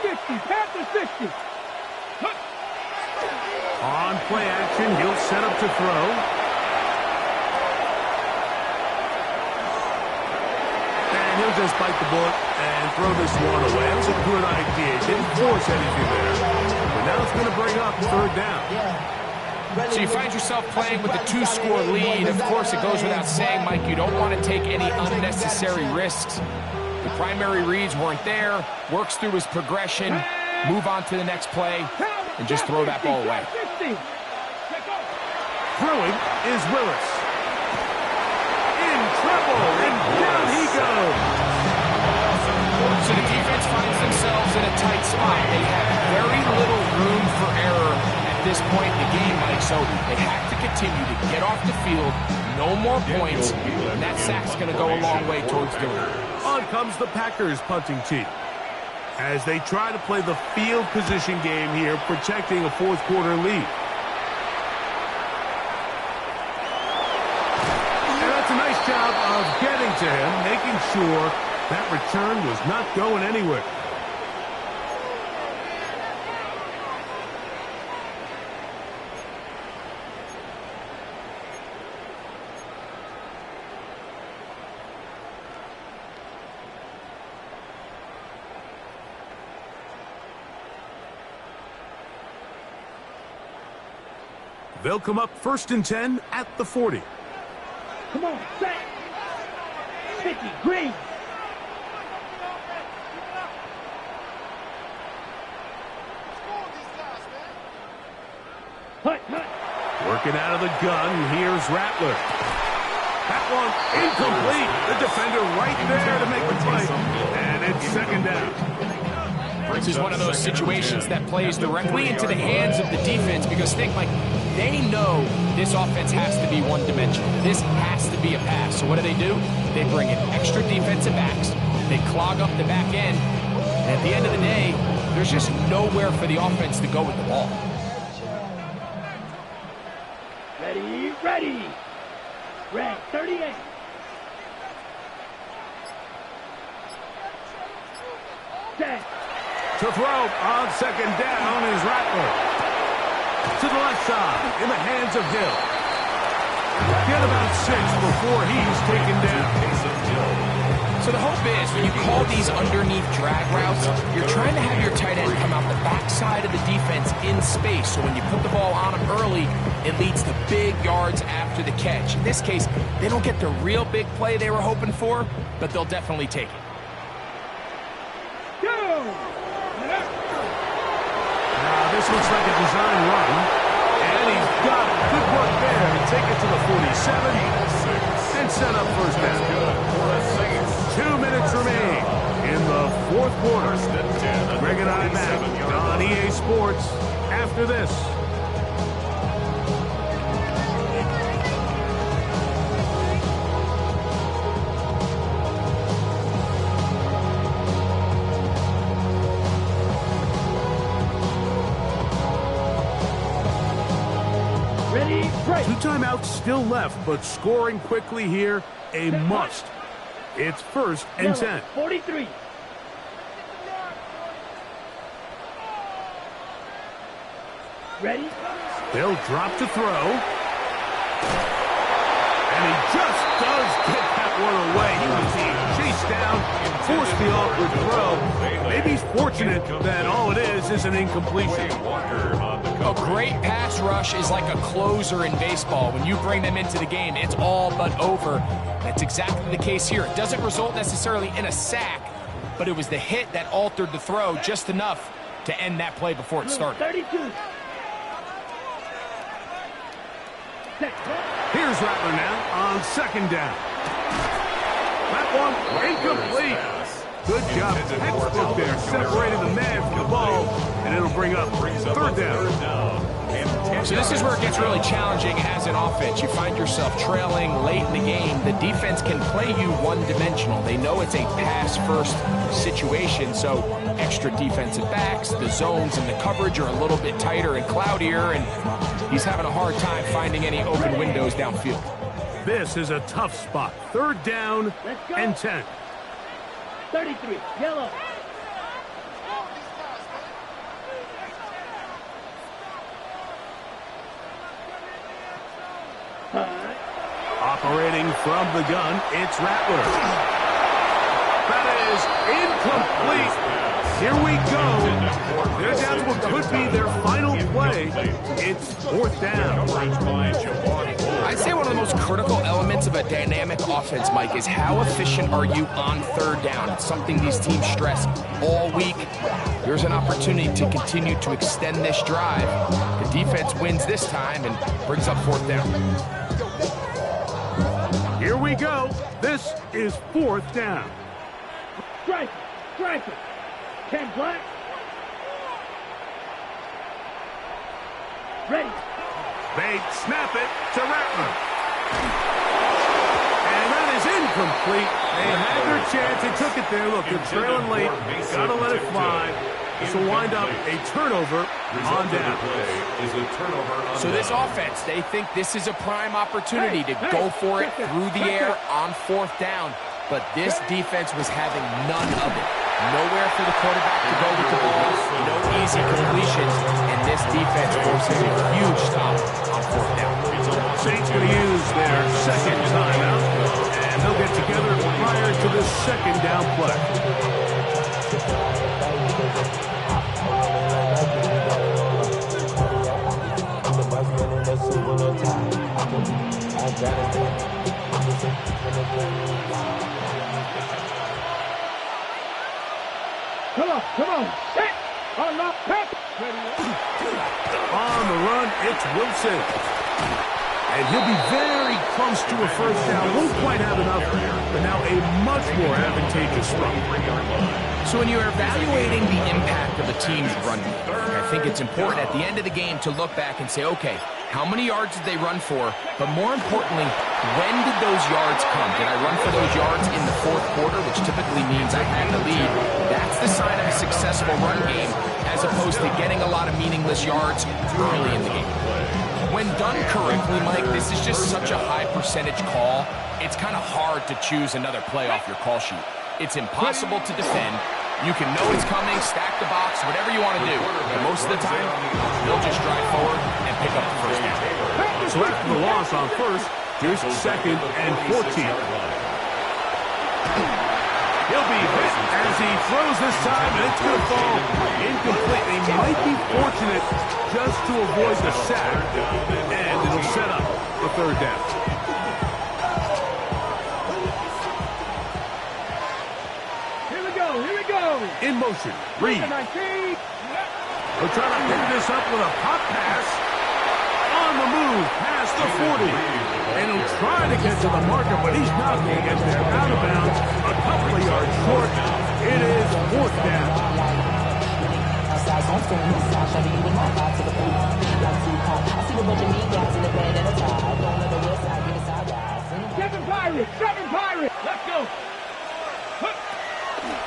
On play action, he'll set up to throw. And he'll just bite the bullet and throw this one away. That was a good idea. Didn't force anything there. But now it's going to bring up third down. So you find yourself playing with a 2-score lead. Of course, it goes without saying, Mike, you don't want to take any unnecessary risks. The primary reads weren't there. Works through his progression. Move on to the next play. And just throw that ball away. Throwing is Willis. In trouble, and down he goes. So the defense finds themselves in a tight spot. They have very little room for error at this point in the game, Mike, so they have to continue to get off the field, no more points, and that sack's going to go a long way towards doing it. On comes the Packers punting team, as they try to play the field position game here, protecting a fourth-quarter lead. And that's a nice job of getting to him, making sure that return was not going anywhere. They'll come up 1st and 10 at the 40. Come on, set. 50, green. Hut, hut. Working out of the gun, here's Rattler. That one incomplete. The defender right there to make the play. And it's second down. This is one of those situations that plays directly into the hands of the defense because think, like, they know this offense has to be one-dimensional. This has to be a pass. So what do? They bring in extra defensive backs. They clog up the back end. And at the end of the day, there's just nowhere for the offense to go with the ball. Ready, ready. Red, 38. Set. To throw on second down is Rattler. To the left side, in the hands of Hill. Get about 6 before he's taken down. So the hope is when you call these underneath drag routes, you're trying to have your tight end come out the backside of the defense in space. So when you put the ball on him early, it leads to big yards after the catch. In this case, they don't get the real big play they were hoping for, but they'll definitely take it. This looks like a design run, and he's got it. Good work there to take it to the 47 and set up first down. 2 minutes remain in the fourth quarter. Greg and I back on EA Sports after this. Ready, 2 timeouts still left, but scoring quickly here, a must. It's 1st and 10. 43. Ready? They'll drop to throw. And he just does get that one away. He was being chased down and forced the awkward throw. Maybe he's fortunate that all it is an incompletion. A great pass rush is like a closer in baseball. When you bring them into the game, it's all but over. That's exactly the case here. It doesn't result necessarily in a sack, but it was the hit that altered the throw just enough to end that play before it started. 32. Here's Rattler now on 2nd down. That one incomplete. Good job, textbook there, separating the man from the ball, and it'll bring up 3rd down. So this is where it gets really challenging as an offense. You find yourself trailing late in the game. The defense can play you one-dimensional. They know it's a pass-first situation, so extra defensive backs, the zones and the coverage are a little bit tighter and cloudier, and he's having a hard time finding any open windows downfield. This is a tough spot. 3rd down and 10. 33. Yellow. Operating from the gun, it's Rattler. That is incomplete. Here we go. They're down to what could be their final play. It's 4th down. I'd say one of the most critical elements of a dynamic offense, Mike, is how efficient are you on 3rd down. It's something these teams stress all week. Here's an opportunity to continue to extend this drive. The defense wins this time and brings up 4th down. Here we go. This is 4th down. Strike. Strike it. Ken Black. Ready. They snap it to Rattler. And that is incomplete. They had their chance. They took it there. Look, they're trailing late. Got to let it fly. This will wind up a turnover on down. So this offense, they think this is a prime opportunity to go for it through the air on 4th down. But this defense was having none of it. Nowhere for the quarterback to go with the ball. No easy completions. And this defense forces a huge stop on 4th down. Saints going to use their 2nd timeout. And they'll get together prior to the 2nd down play. Come on. Set. On the pep. On the run, it's Wilson. And he'll be very close to a 1st down. Won't quite have enough, but now a much more advantageous run. So when you're evaluating the impact of a team's run game, I think it's important at the end of the game to look back and say, okay, how many yards did they run for? But more importantly, when did those yards come? Did I run for those yards in the 4th quarter, which typically means I had the lead? That's the sign of a successful run game, as opposed to getting a lot of meaningless yards early in the game. When done correctly, Mike, this is just such a high percentage call. It's kind of hard to choose another play off your call sheet. It's impossible to defend. You can know it's coming, stack the box, whatever you want to do. But most of the time, they'll just drive forward and pick up the 1st down. So after the loss on 1st, here's 2nd and 14. He'll be hit as he throws this time, and it's going to fall incomplete. He might be fortunate just to avoid the sack, and it'll set up the 3rd down. Here we go. In motion, Reed. They're trying to pick this up with a pop pass. On the move, past the 40. And he'll try to get to the marker, but he's not going to get there. Out of bounds, a couple of yards short. It is 4th down. Seven Pirates. Let's go.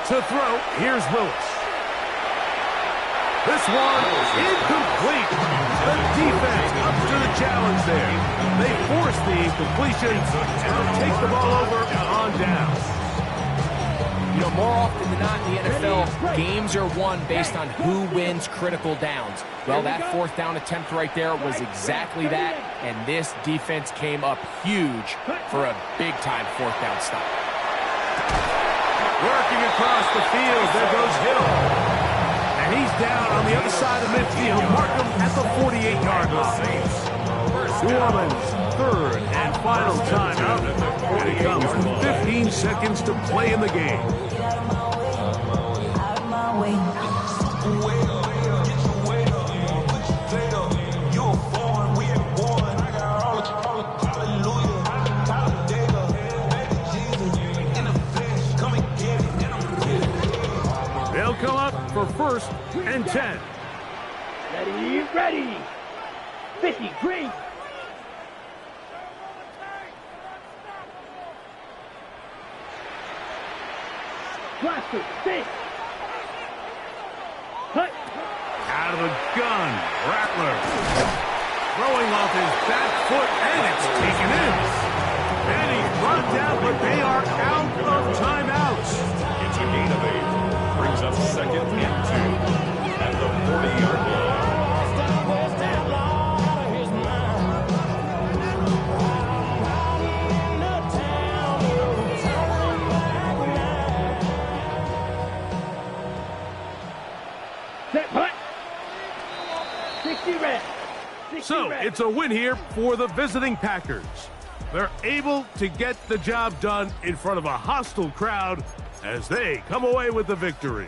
To throw, here's Willis. This one incomplete. The defense up to the challenge there. They force the incompletion and take the ball over on down. You know, more often than not in the NFL, games are won based on who wins critical downs. Well, that fourth down attempt right there was exactly that, and this defense came up huge for a big-time fourth down stop. Working across the field, there goes Hill. And he's down on the other side of midfield. Mark him at the 48-yard line. New Orleans, third and final timeout. And it comes with 15 seconds to play in the game. They'll come up for first and 10. Ready. 53. Blaster, 6. Cut. Out of the gun, Rattler. Throwing off his back foot, and it's taken in. And he's brought down, but they are out of timeouts. It's a gain of 8. Brings up second and 2 at the 40-yard line. Set punt. 60 red. So it's a win here for the visiting Packers. They're able to get the job done in front of a hostile crowd as they come away with the victory.